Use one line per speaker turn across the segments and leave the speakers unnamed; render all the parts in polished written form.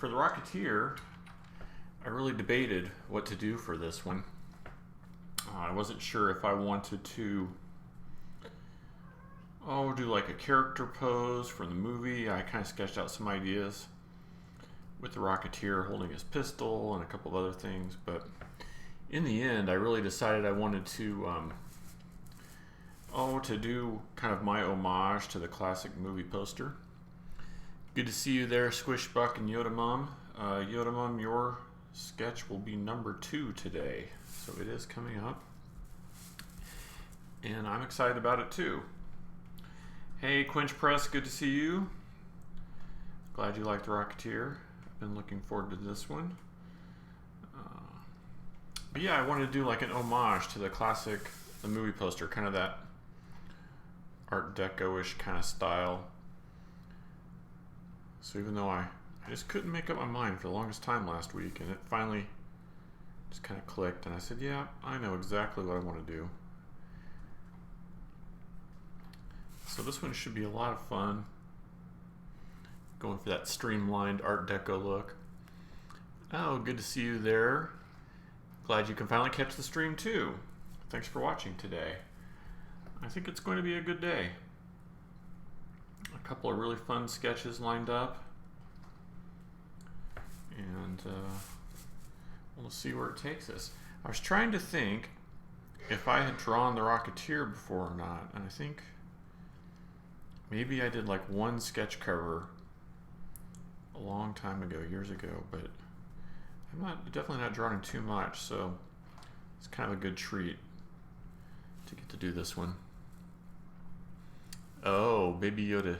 for The Rocketeer, I really debated what to do for this one. I wasn't sure if I wanted to do like a character pose from the movie. I kind of sketched out some ideas with the Rocketeer holding his pistol and a couple of other things, but in the end I really decided I wanted to do kind of my homage to the classic movie poster. Good to see you there, Squish Buck and Yoda Mom. Yoda Mom, your sketch will be number 2 today, so it is coming up, and I'm excited about it too. Hey Quench Press, good to see you. Glad you like The Rocketeer. I've been looking forward to this one. But yeah, I wanted to do like an homage to the classic, the movie poster, kind of that Art Deco-ish kind of style. So even though I just couldn't make up my mind for the longest time last week, and it finally just kind of clicked, and I said, yeah, I know exactly what I want to do. So this one should be a lot of fun. Going for that streamlined Art Deco look. Oh, good to see you there. Glad you can finally catch the stream too. Thanks for watching today. I think it's going to be a good day. A couple of really fun sketches lined up, and we'll see where it takes us. I was trying to think if I had drawn the Rocketeer before or not, and I think maybe I did like one sketch cover a long time ago, years ago, but I'm definitely not drawing too much, so it's kind of a good treat to get to do this one. Oh, Baby Yoda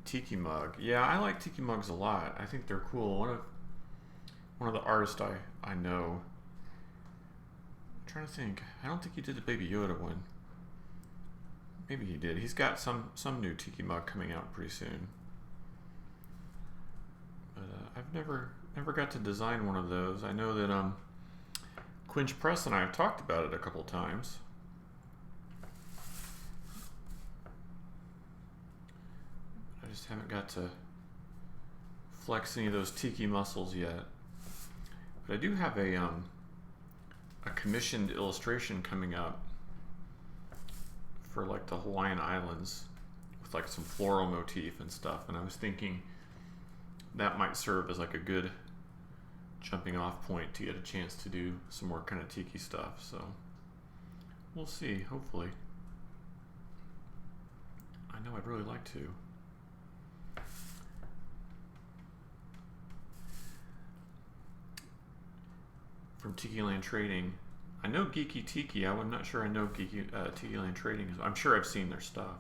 tiki mug. Yeah, I like tiki mugs a lot. I think they're cool. One of the artists I know. I'm trying to think. I don't think he did the Baby Yoda one. Maybe he did. He's got some new tiki mug coming out pretty soon. But I've never got to design one of those. I know that Quench Press and I have talked about it a couple times. I just haven't got to flex any of those tiki muscles yet. But I do have a commissioned illustration coming up for like the Hawaiian Islands with like some floral motif and stuff, and I was thinking that might serve as like a good jumping off point to get a chance to do some more kind of tiki stuff. So we'll see, hopefully. I know I'd really like to. From Tiki Land Trading, I know Geeky Tiki. I'm not sure I know Geeky Tiki Land Trading. I'm sure I've seen their stuff.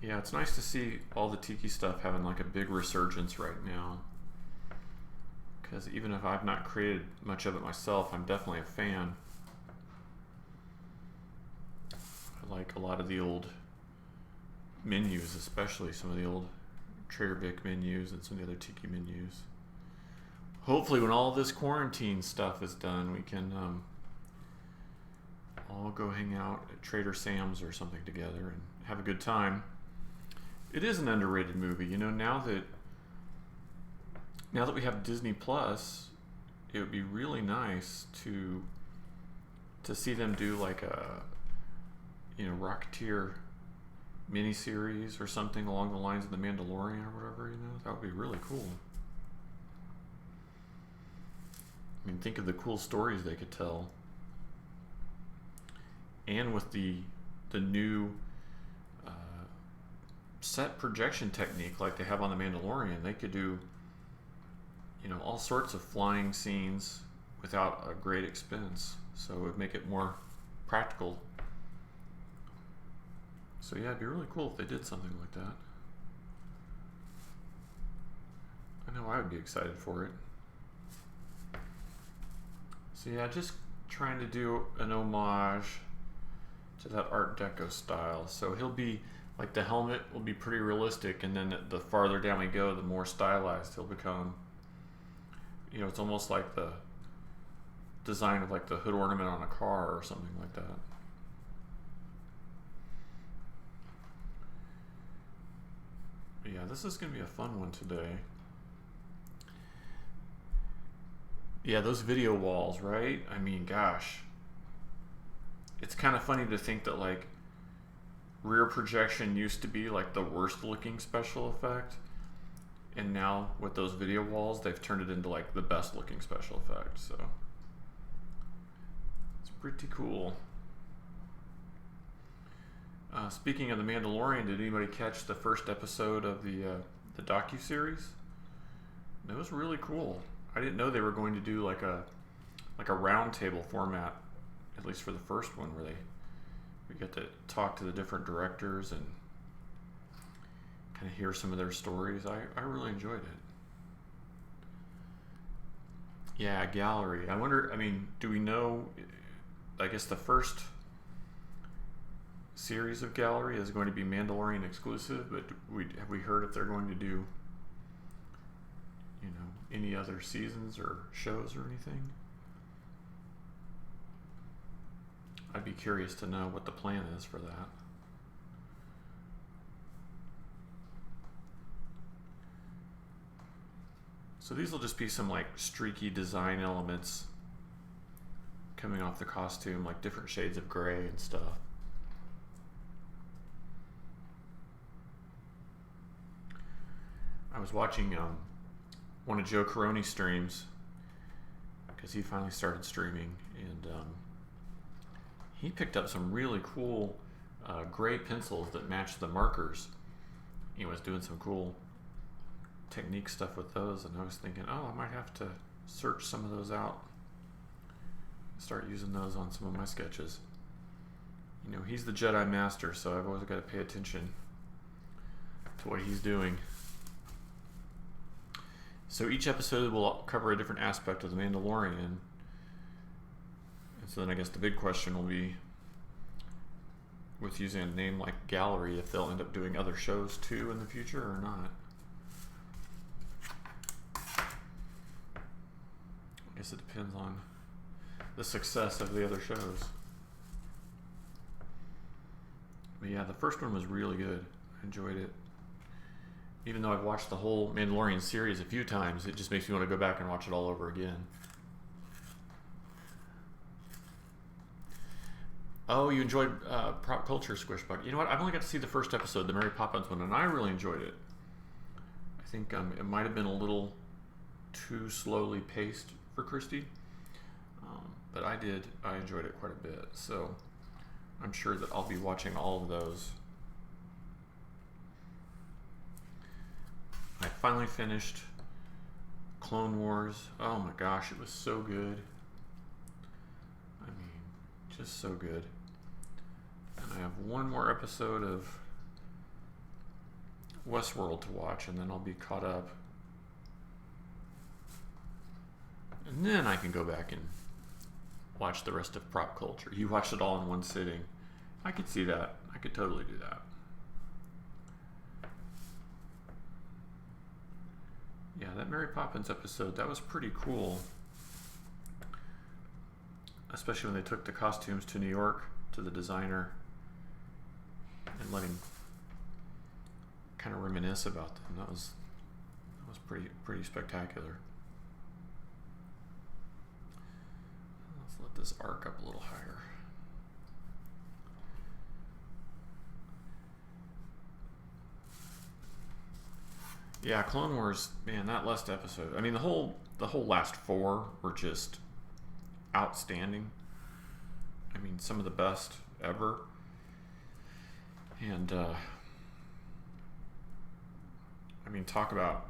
Yeah, it's nice to see all the Tiki stuff having like a big resurgence right now. Because even if I've not created much of it myself, I'm definitely a fan. I like a lot of the old menus, especially some of the old Trader Vic menus and some of the other Tiki menus. Hopefully when all this quarantine stuff is done, we can all go hang out at Trader Sam's or something together and have a good time. It is an underrated movie, you know. Now that we have Disney Plus, it would be really nice to see them do like a Rocketeer miniseries or something along the lines of The Mandalorian or whatever. That would be really cool. I mean, think of the cool stories they could tell. And with the new set projection technique like they have on The Mandalorian, they could do all sorts of flying scenes without a great expense. So it would make it more practical. So yeah, it'd be really cool if they did something like that. I know I would be excited for it. So yeah, just trying to do an homage to that Art Deco style. So he'll be, like, the helmet will be pretty realistic, and then the farther down we go, the more stylized he'll become. It's almost like the design of like the hood ornament on a car or something like that. this is going to be a fun one today. Yeah, those video walls, right? I mean, gosh. It's kind of funny to think that, like, rear projection used to be, like, the worst looking special effect. And now, with those video walls, they've turned it into, like, the best looking special effect. So, it's pretty cool. Speaking of The Mandalorian, did anybody catch the first episode of the docuseries? It was really cool. I didn't know they were going to do like a round table format, at least for the first one, where we get to talk to the different directors and kind of hear some of their stories. I really enjoyed it. Yeah, gallery. I wonder, I mean, do we know, I guess the first series of gallery is going to be Mandalorian exclusive, but have we heard if they're going to do, you know, any other seasons or shows or anything? I'd be curious to know what the plan is for that. So these will just be some like streaky design elements coming off the costume, like different shades of gray and stuff. I was watching one of Joe Caroni's streams because he finally started streaming, and he picked up some really cool gray pencils that match the markers. He was doing some cool technique stuff with those, and I was thinking, oh, I might have to search some of those out, start using those on some of my sketches. You know, he's the Jedi Master, so I've always got to pay attention to what he's doing. So each episode will cover a different aspect of The Mandalorian. And so then I guess the big question will be, with using a name like Gallery, if they'll end up doing other shows too in the future or not. I guess it depends on the success of the other shows. But yeah, the first one was really good. I enjoyed it. Even though I've watched the whole Mandalorian series a few times, it just makes me want to go back and watch it all over again. Oh, you enjoyed Prop Culture Squishbuck. You know what? I've only got to see the first episode, the Mary Poppins one, and I really enjoyed it. I think it might have been a little too slowly paced for Christy. But I enjoyed it quite a bit. So I'm sure that I'll be watching all of those. I finally finished Clone Wars. Oh my gosh, it was so good. I mean, just so good. And I have one more episode of Westworld to watch, and then I'll be caught up. And then I can go back and watch the rest of Prop Culture. You watched it all in one sitting. I could see that. I could totally do that. Yeah, that Mary Poppins episode, that was pretty cool. Especially when they took the costumes to New York, to the designer, and let him kind of reminisce about them. That was pretty spectacular. Let's let this arc up a little higher. Yeah, Clone Wars, man, that last episode. I mean, the whole last four were just outstanding. I mean, some of the best ever. And I mean, talk about,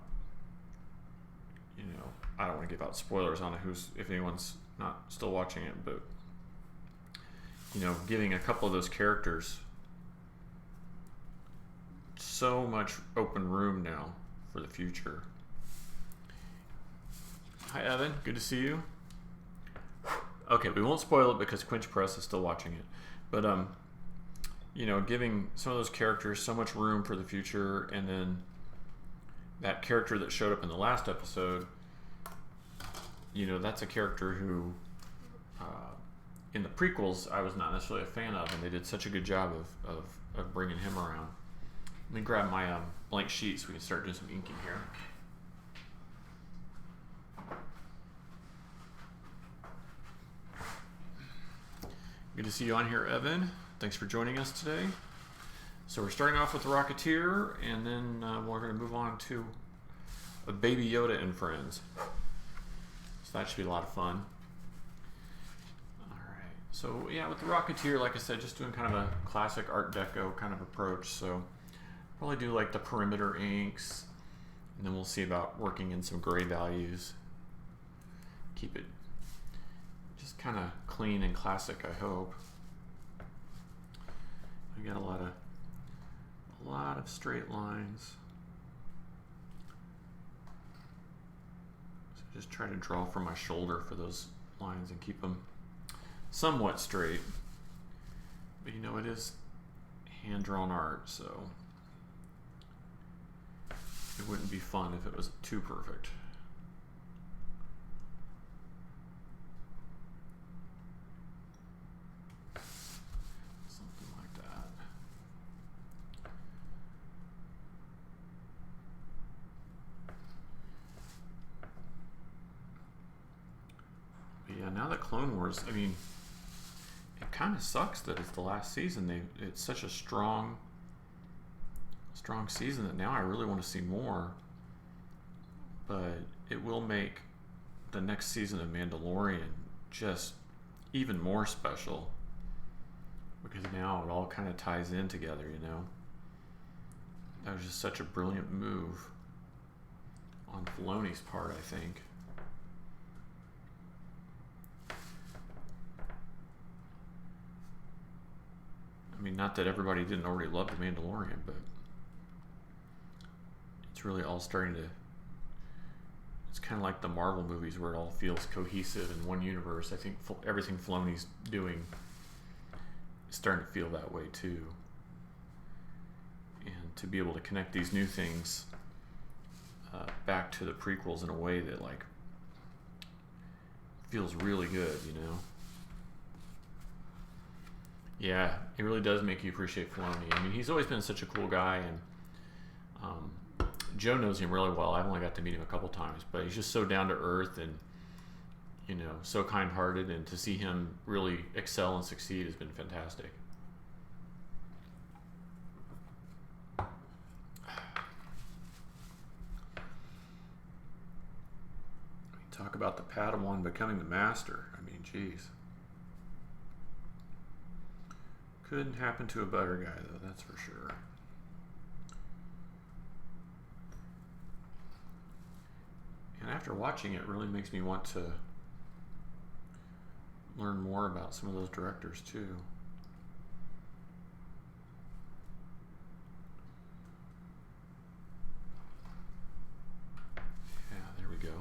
you know, I don't want to give out spoilers on if anyone's not still watching it, but you know, giving a couple of those characters so much open room now for the future. Hi Evan, good to see you. Okay, we won't spoil it because Quinch Press is still watching it, but you know, giving some of those characters so much room for the future, and then that character that showed up in the last episode, you know, that's a character who in the prequels I was not necessarily a fan of, and they did such a good job of bringing him around. Let me grab my blank sheet so we can start doing some inking here. Good to see you on here, Evan. Thanks for joining us today. So we're starting off with the Rocketeer, and then we're going to move on to a Baby Yoda and Friends. So that should be a lot of fun. Alright, so yeah, with the Rocketeer, like I said, just doing kind of a classic Art Deco kind of approach. So probably do like the perimeter inks, and then we'll see about working in some gray values. Keep it just kind of clean and classic, I hope. I got a lot of straight lines. So just try to draw from my shoulder for those lines and keep them somewhat straight. But you know, it is hand-drawn art, so it wouldn't be fun if it was too perfect. Something like that. But yeah, now that Clone Wars, I mean, it kind of sucks that it's the last season. It's such a strong season that now I really want to see more. But it will make the next season of Mandalorian just even more special, because now it all kind of ties in together, you know. That was just such a brilliant move on Filoni's part, I think. I mean, not that everybody didn't already love The Mandalorian, but it's really all starting to... It's kind of like the Marvel movies where it all feels cohesive in one universe. I think everything Filoni's doing is starting to feel that way too. And to be able to connect these new things back to the prequels in a way that like feels really good, you know? Yeah, it really does make you appreciate Filoni. I mean, he's always been such a cool guy, and Joe knows him really well. I've only got to meet him a couple times, but he's just so down to earth and, you know, so kind-hearted, and to see him really excel and succeed has been fantastic. Talk about the Padawan becoming the master. I mean, geez. Couldn't happen to a better guy, though, that's for sure. And after watching it, really makes me want to learn more about some of those directors, too. Yeah, there we go.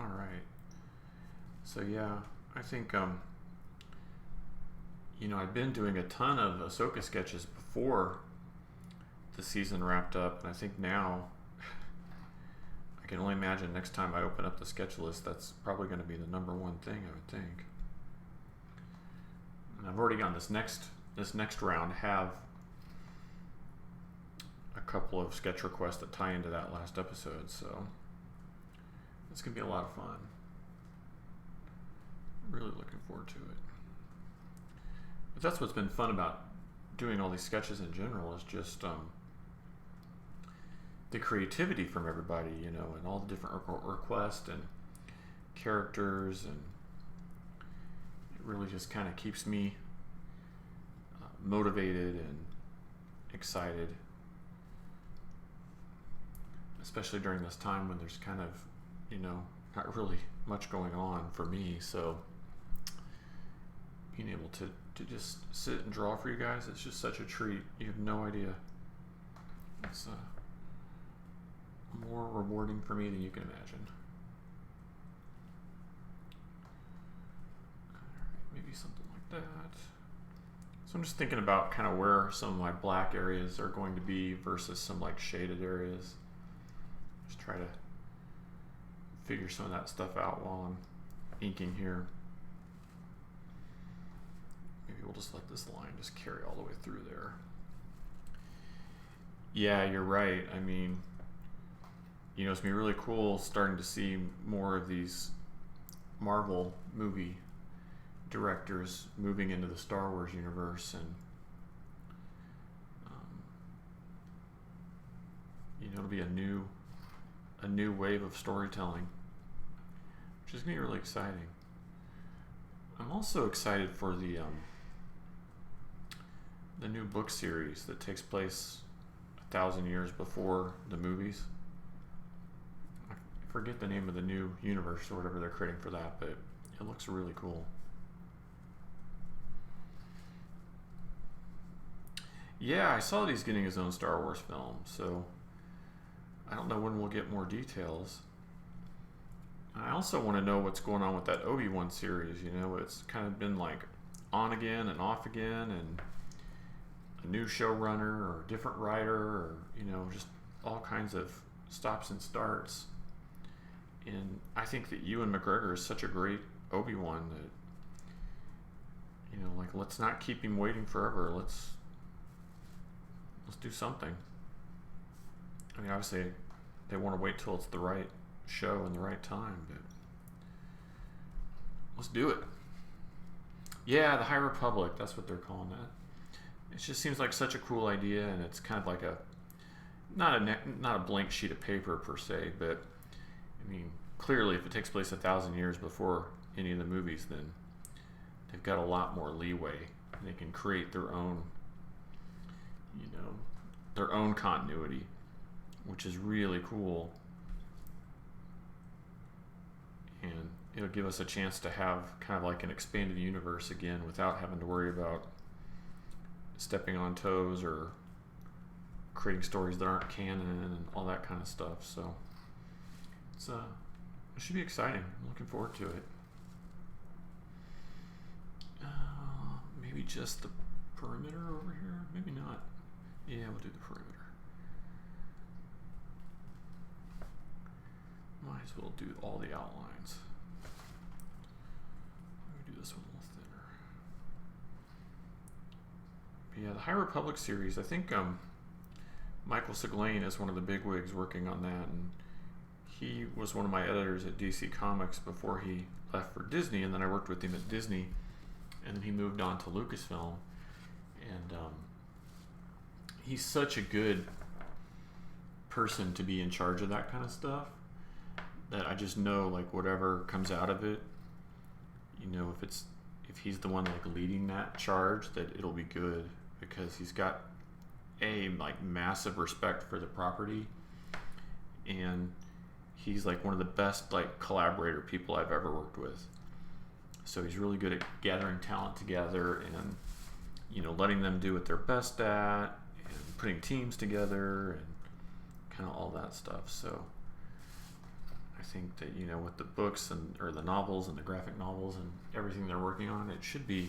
All right. So yeah, I think you know, I'd been doing a ton of Ahsoka sketches before the season wrapped up, and I think now I can only imagine next time I open up the sketch list, that's probably going to be the #1 thing, I would think. And I've already gone this next round have a couple of sketch requests that tie into that last episode, so it's going to be a lot of fun. Really looking forward to it. But that's what's been fun about doing all these sketches in general, is just the creativity from everybody, you know, and all the different requests and characters, and it really just kind of keeps me motivated and excited, especially during this time when there's kind of, you know, not really much going on for me. So being able to just sit and draw for you guys, it's just such a treat. You have no idea. It's more rewarding for me than you can imagine. Alright, maybe something like that. So I'm just thinking about kind of where some of my black areas are going to be versus some like shaded areas. Just try to figure some of that stuff out while I'm inking here. Maybe we'll just let this line just carry all the way through there. Yeah, you're right. I mean, you know, it's gonna be really cool starting to see more of these Marvel movie directors moving into the Star Wars universe, and you know, it'll be a new wave of storytelling, which is gonna be really exciting. I'm also excited for the new book series that takes place 1,000 years before the movies. I forget the name of the new universe or whatever they're creating for that, but it looks really cool. Yeah, I saw that he's getting his own Star Wars film, so I don't know when we'll get more details. I also want to know what's going on with that Obi-Wan series. You know, it's kind of been like on again and off again, and a new showrunner or a different writer, or, you know, just all kinds of stops and starts. And I think that Ewan McGregor is such a great Obi-Wan that, you know, like, let's not keep him waiting forever. Let's do something. I mean, obviously they want to wait till it's the right show and the right time, but let's do it. Yeah, the High Republic, that's what they're calling that. It just seems like such a cool idea, and it's kind of like not a blank sheet of paper per se, but I mean, clearly if it takes place 1,000 years before any of the movies, then they've got a lot more leeway. They can create their own, you know, their own continuity, which is really cool. And it'll give us a chance to have kind of like an expanded universe again without having to worry about stepping on toes or creating stories that aren't canon and all that kind of stuff. So it should be exciting. I'm looking forward to it. Maybe just the perimeter over here. Maybe not. Yeah, we'll do the perimeter. Might as well do all the outlines. Let me do this one a little thinner. But yeah, the High Republic series, I think Michael Siglain is one of the bigwigs working on that, and he was one of my editors at DC Comics before he left for Disney, and then I worked with him at Disney, and then he moved on to Lucasfilm, and he's such a good person to be in charge of that kind of stuff, that I just know, like, whatever comes out of it, you know, if he's the one like leading that charge, that it'll be good, because he's got like massive respect for the property, and he's like one of the best like collaborator people I've ever worked with. So he's really good at gathering talent together and, you know, letting them do what they're best at and putting teams together and kind of all that stuff. So I think that, you know, with the books or the novels and the graphic novels and everything they're working on, it should be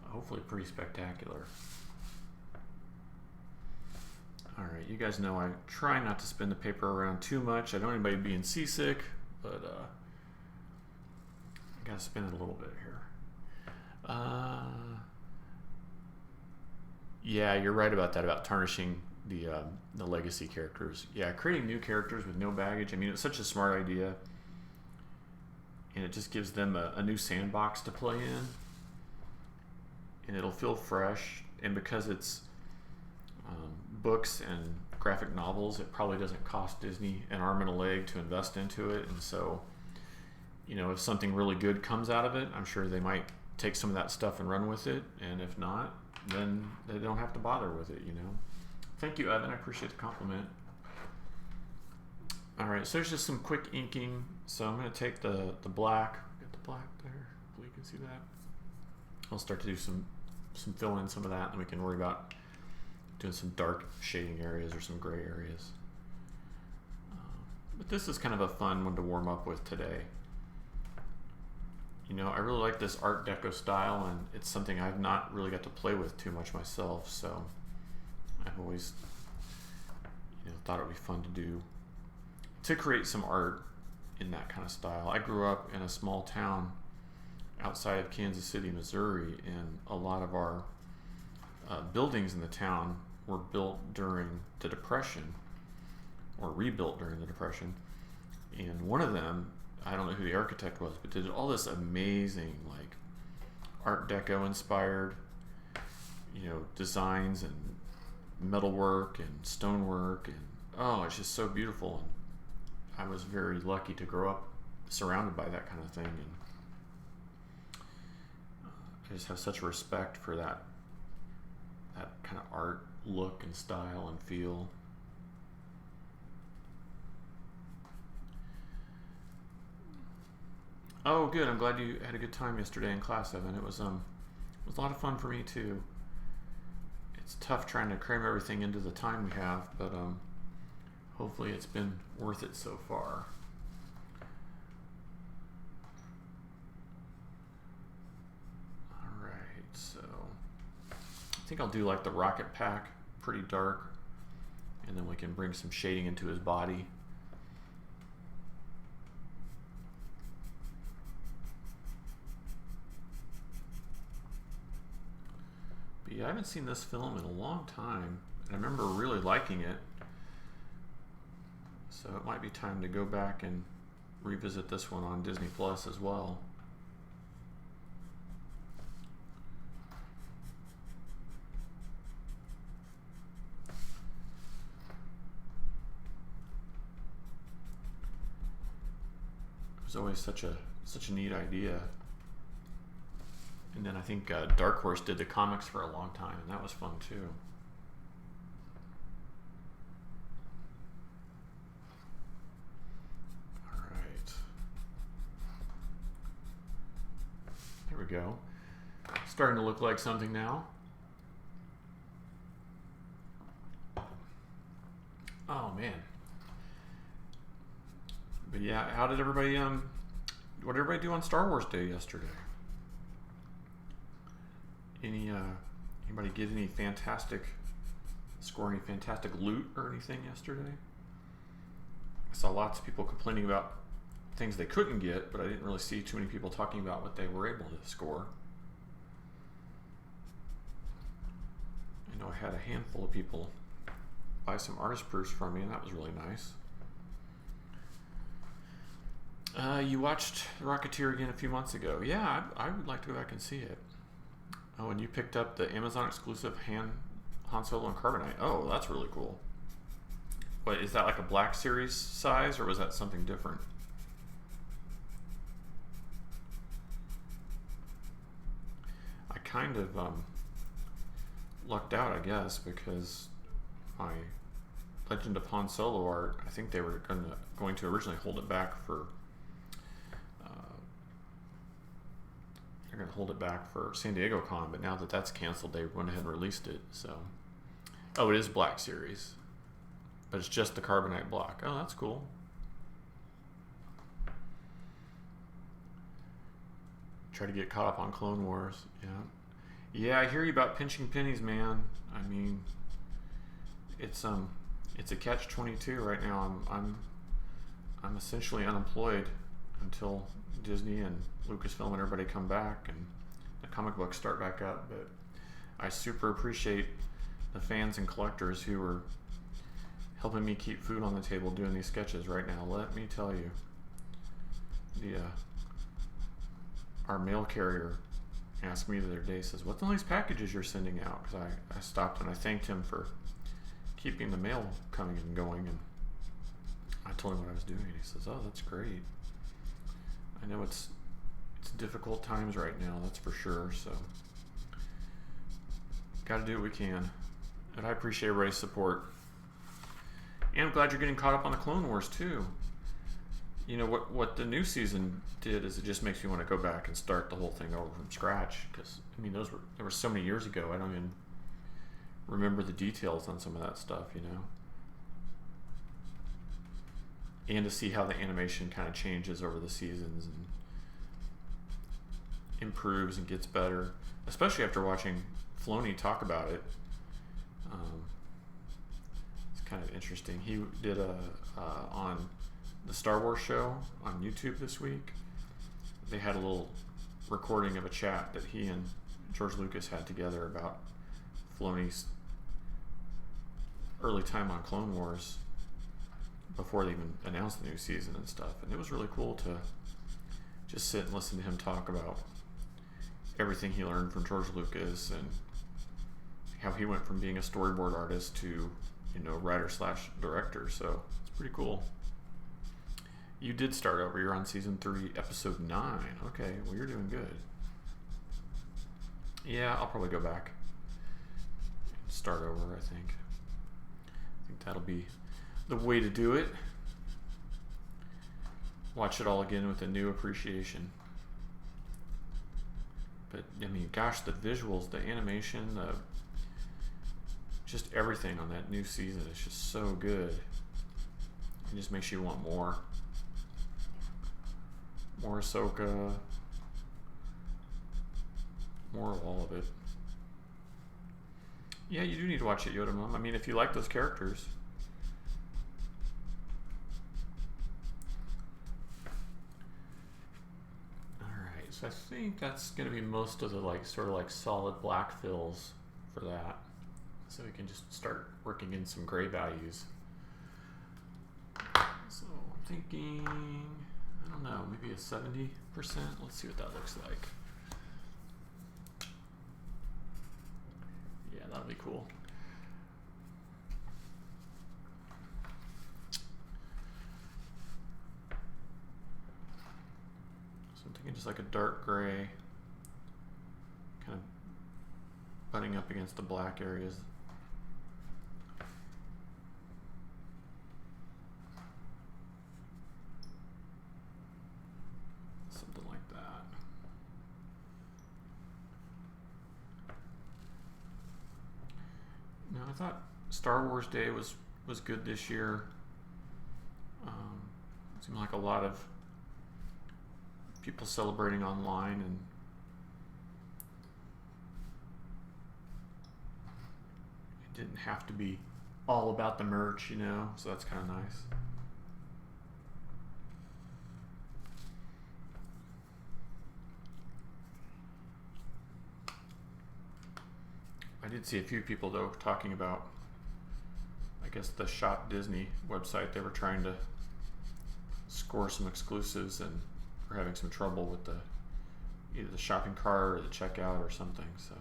hopefully pretty spectacular. All right, you guys know I try not to spin the paper around too much. I don't want anybody being seasick, but I gotta spin it a little bit here. Yeah, you're right about that, about tarnishing the legacy characters. Yeah, creating new characters with no baggage. I mean, it's such a smart idea, and it just gives them a new sandbox to play in, and it'll feel fresh. And because it's books and graphic novels, it probably doesn't cost Disney an arm and a leg to invest into it. And so, you know, if something really good comes out of it, I'm sure they might take some of that stuff and run with it. And if not, then they don't have to bother with it, you know. Thank you, Evan. I appreciate the compliment. All right, so there's just some quick inking. So I'm going to take the black. Get the black there. Hopefully you can see that. I'll start to do some fill in some of that, and we can worry about doing some dark shading areas or some gray areas. But this is kind of a fun one to warm up with today. You know, I really like this Art Deco style, and it's something I've not really got to play with too much myself, so I've always, you know, thought it would be fun to create some art in that kind of style. I grew up in a small town outside of Kansas City, Missouri, and a lot of our buildings in the town were built during the Depression, or rebuilt during the Depression. And one of them, I don't know who the architect was, but did all this amazing, like, Art Deco inspired, designs and metalwork and stonework, and oh, it's just so beautiful. And I was very lucky to grow up surrounded by that kind of thing, and I just have such respect for that kind of art look and style and feel. Oh, good. I'm glad you had a good time yesterday in class, Evan. It was a lot of fun for me too. It's tough trying to cram everything into the time we have, but hopefully it's been worth it so far. All right, so I think I'll do like the rocket pack, pretty dark, and then we can bring some shading into his body. But yeah, I haven't seen this film in a long time, and I remember really liking it. So it might be time to go back and revisit this one on Disney Plus as well. It was always such a neat idea. And then I think Dark Horse did the comics for a long time, and that was fun too. All right. There we go. Starting to look like something now. Oh man. But yeah, how did everybody what did everybody do on Star Wars Day yesterday? Anybody get any score any fantastic loot or anything yesterday? I saw lots of people complaining about things they couldn't get, but I didn't really see too many people talking about what they were able to score. I know I had a handful of people buy some artist proofs from me, and that was really nice. You watched The Rocketeer again a few months ago. Yeah, I would like to go back and see it. Oh, and you picked up the Amazon exclusive Han Solo and Carbonite. Oh, that's really cool. What, is that like a Black Series size, or was that something different? I kind of lucked out, I guess, because my Legend of Han Solo art, I think they were going to originally hold it back for they're going to hold it back for San Diego Con, but now that that's canceled, they went ahead and released it. So, oh, it is Black Series, but it's just the Carbonite block. Oh, that's cool. Try to get caught up on Clone Wars. Yeah, I hear you about pinching pennies, man. I mean, it's a catch-22 right now. I'm essentially unemployed until Disney and Lucasfilm and everybody come back and the comic books start back up. But I super appreciate the fans and collectors who are helping me keep food on the table doing these sketches right now. Let me tell you, our mail carrier asked me the other day, says, "What's all these packages you're sending out?" Because I stopped and I thanked him for keeping the mail coming and going, and I told him what I was doing, and he says, "Oh, that's great." I know it's difficult times right now, that's for sure, so got to do what we can. And I appreciate everybody's support. And I'm glad you're getting caught up on the Clone Wars too. You know, what the new season did is it just makes me want to go back and start the whole thing over from scratch, because I mean there were so many years ago, I don't even remember the details on some of that stuff, you know. And to see how the animation kind of changes over the seasons and improves and gets better, especially after watching Filoni talk about it. It's kind of interesting. He did on the Star Wars show on YouTube this week, they had a little recording of a chat that he and George Lucas had together about Filoni's early time on Clone Wars before they even announced the new season and stuff. And it was really cool to just sit and listen to him talk about everything he learned from George Lucas and how he went from being a storyboard artist to, writer / director. So it's pretty cool. You did start over. You're on season 3, episode 9. Okay, well, you're doing good. Yeah, I'll probably go back and start over, I think. I think that'll be the way to do it. Watch it all again with a new appreciation. But, I mean, gosh, the visuals, the animation, just everything on that new season is just so good. It just makes you want more. More Ahsoka. More of all of it. Yeah, you do need to watch it, Yoda Mom. I mean, if you like those characters. Alright, so I think that's going to be most of the sort of solid black fills for that. So we can just start working in some gray values. So I'm thinking, I don't know, maybe a 70%. Let's see what that looks like. Yeah, that'll be cool. So I'm thinking just like a dark gray, kind of butting up against the black areas. Something like that. No, I thought Star Wars Day was good this year. It seemed like a lot of people celebrating online, and it didn't have to be all about the merch, so that's kind of nice. I did see a few people, though, talking about, I guess, the Shop Disney website. They were trying to score some exclusives and were having some trouble with either the shopping cart or the checkout or something. So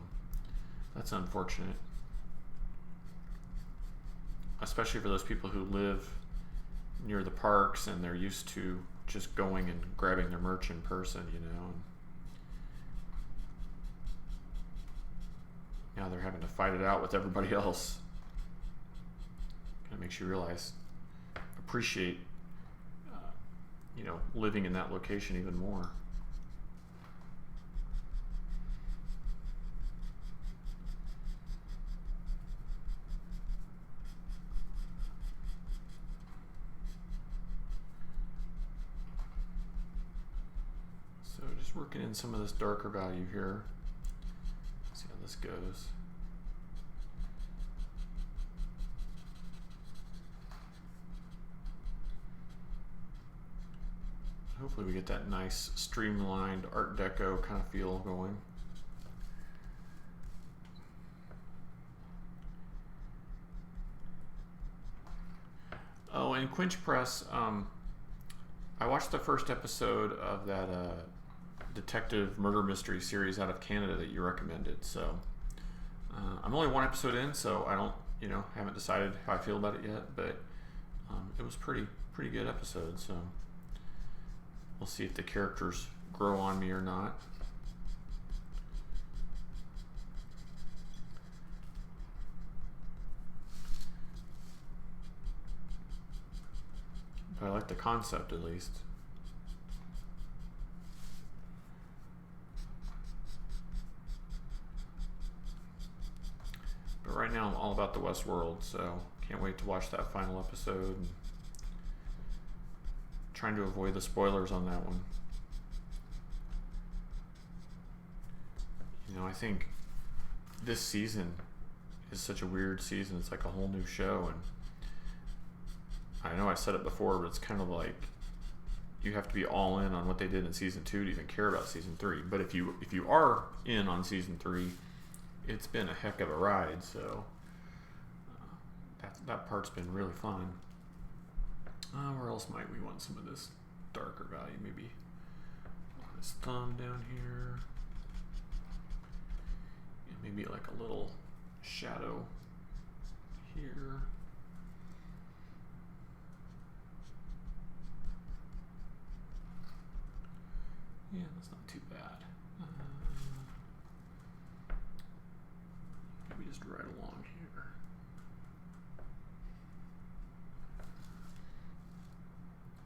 that's unfortunate, especially for those people who live near the parks and they're used to just going and grabbing their merch in person, and now they're having to fight it out with everybody else. Kind of makes you appreciate, living in that location even more. So just working in some of this darker value here. See how this goes. Hopefully we get that nice streamlined Art Deco kind of feel going. Oh, and Quinch Press, I watched the first episode of that detective murder mystery series out of Canada that you recommended. So I'm only one episode in, so I don't, haven't decided how I feel about it yet, but it was pretty good episode. So we'll see if the characters grow on me or not. But I like the concept, at least. But right now I'm all about the Westworld, so can't wait to watch that final episode. And trying to avoid the spoilers on that one. I think this season is such a weird season. It's like a whole new show, and I know I said it before, but it's kind of like you have to be all in on what they did in season 2 to even care about season 3. But if you are in on season 3, it's been a heck of a ride. So that part's been really fun. Where else might we want some of this darker value? Maybe on his thumb down here. And maybe like a little shadow here. Yeah, that's not too bad. Maybe just right along here.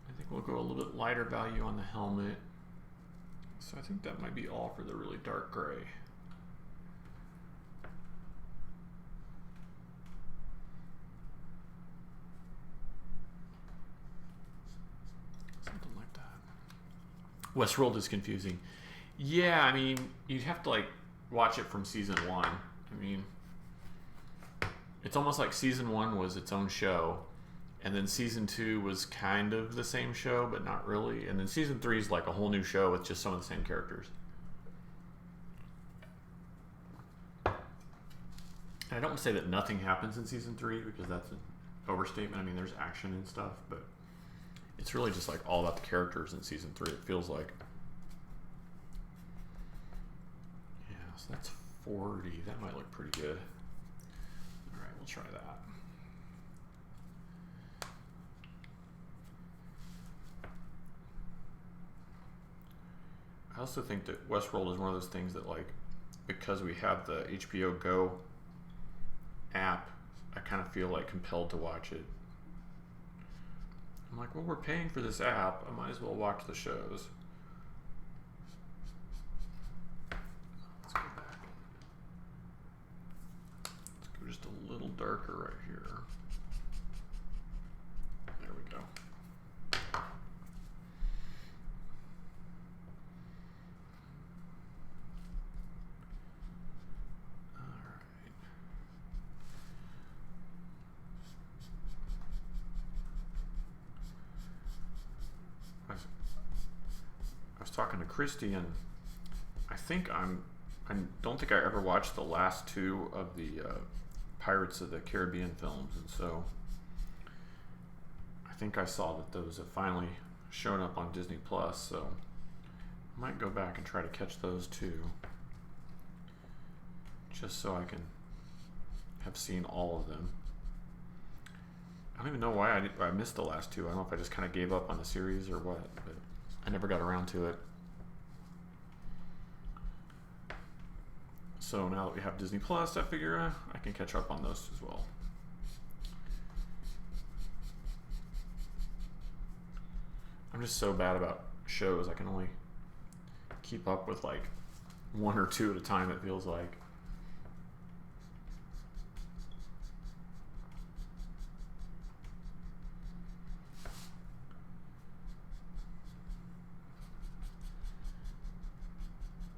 I think we'll go a little bit lighter value on the helmet. So I think that might be all for the really dark gray. Something like that. Westworld is confusing. Yeah, I mean, you'd have to like watch it from season 1. I mean, it's almost like season 1 was its own show, and then season 2 was kind of the same show, but not really. And then season 3 is like a whole new show with just some of the same characters. And I don't want to say that nothing happens in season 3 because that's an overstatement. I mean, there's action and stuff, but it's really just like all about the characters in season 3, it feels like. Yeah, so that's 40. That might look pretty good. All right, we'll try that. I also think that Westworld is one of those things that, like, because we have the HBO Go app, I kind of feel like compelled to watch it. I'm like, well, we're paying for this app. I might as well watch the shows. Let's go back. Let's go just a little darker right here. There we go. Talking to Christy, and I don't think I ever watched the last 2 of the Pirates of the Caribbean films, and so I think I saw that those have finally shown up on Disney Plus, so I might go back and try to catch those too, just so I can have seen all of them. I don't even know why I missed the last 2. I don't know if I just kind of gave up on the series or what, but I never got around to it. So now that we have Disney Plus, I figure I can catch up on those as well. I'm just so bad about shows. I can only keep up with like 1 or 2 at a time, it feels like.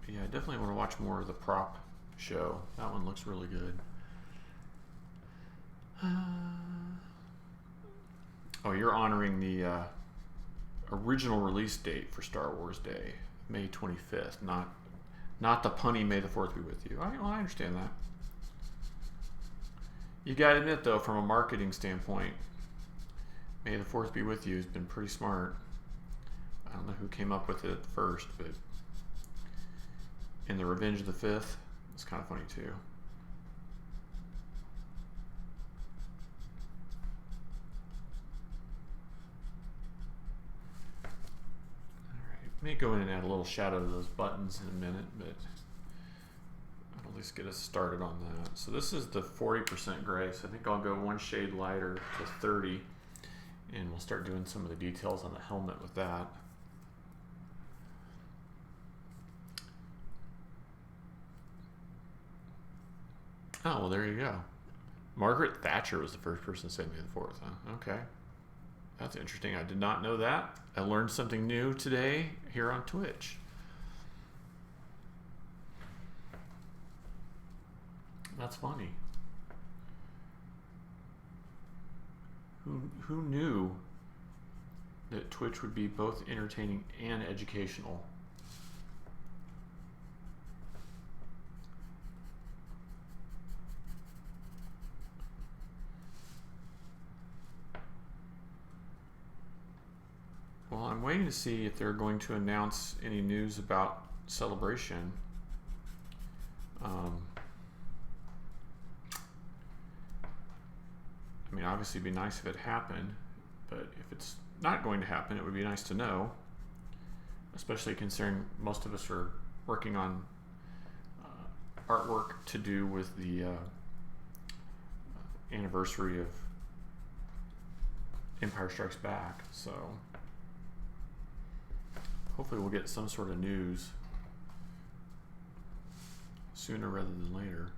But yeah, I definitely want to watch more of the prop show. That one looks really good. Oh, you're honoring the original release date for Star Wars Day, May 25th, not the punny May the 4th be with you. I understand that. You gotta admit though, from a marketing standpoint, May the 4th be with you has been pretty smart. I don't know who came up with it first, but in the Revenge of the 5th, it's kind of funny too. Alright, may go in and add a little shadow to those buttons in a minute, but I'll at least get us started on that. So this is the 40% gray, so I think I'll go 1 shade lighter to 30, and we'll start doing some of the details on the helmet with that. Oh, well, there you go. Margaret Thatcher was the first person to say May the 4th, huh? Okay. That's interesting. I did not know that. I learned something new today here on Twitch. That's funny. Who knew that Twitch would be both entertaining and educational. Well, I'm waiting to see if they're going to announce any news about Celebration. I mean, obviously it'd be nice if it happened, but if it's not going to happen, it would be nice to know, especially considering most of us are working on artwork to do with the anniversary of Empire Strikes Back, so hopefully we'll get some sort of news sooner rather than later.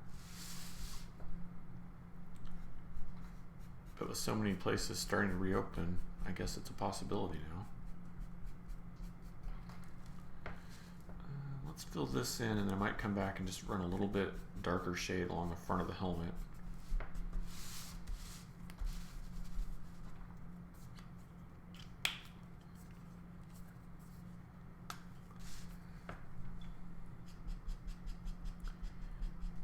But with so many places starting to reopen, I guess it's a possibility now. Let's fill this in, and I might come back and just run a little bit darker shade along the front of the helmet.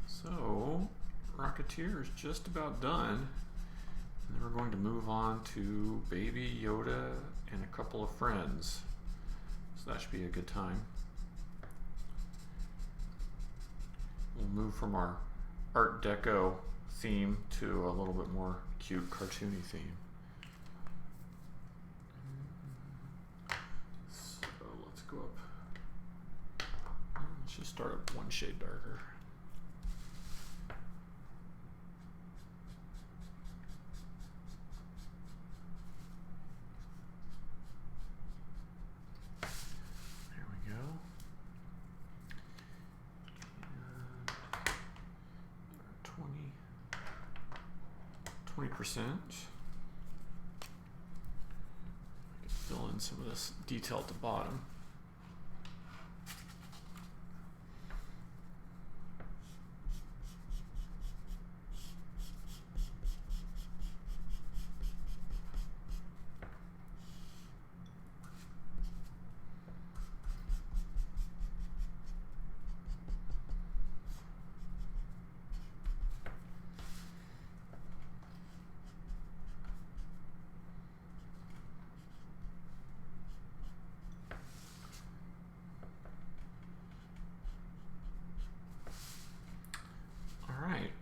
So, Rocketeer is just about done. And then we're going to move on to Baby Yoda and a couple of friends. So that should be a good time. We'll move from our Art Deco theme to a little bit more cute cartoony theme. So let's go up. Let's just start up one shade darker. There we go. 20%. I can fill in some of this detail at the bottom.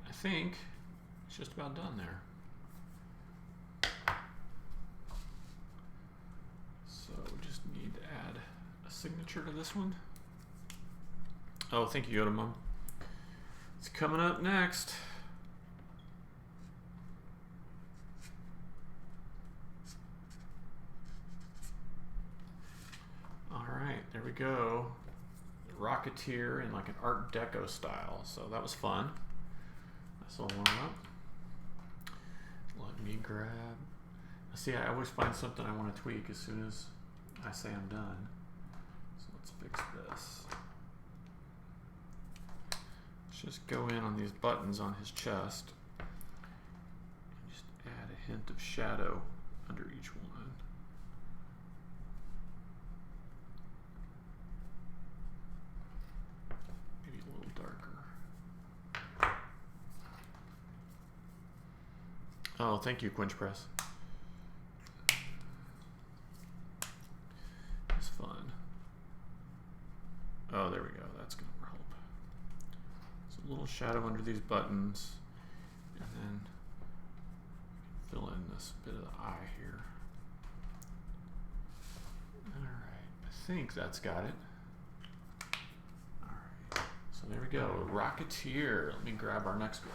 I think it's just about done there. So we just need to add a signature to this one. Oh, thank you, Yoda Mom. It's coming up next. All right, there we go. Rocketeer in like an Art Deco style. So that was fun. So warm up. Let me grab. See, I always find something I want to tweak as soon as I say I'm done. So let's fix this. Let's just go in on these buttons on his chest and just add a hint of shadow under each one. Maybe a little darker. Oh, thank you, Quinch Press. It's fun. Oh, there we go. That's going to help. So a little shadow under these buttons, and then fill in this bit of the eye here. All right, I think that's got it. All right, so there we go. Rocketeer. Let me grab our next one.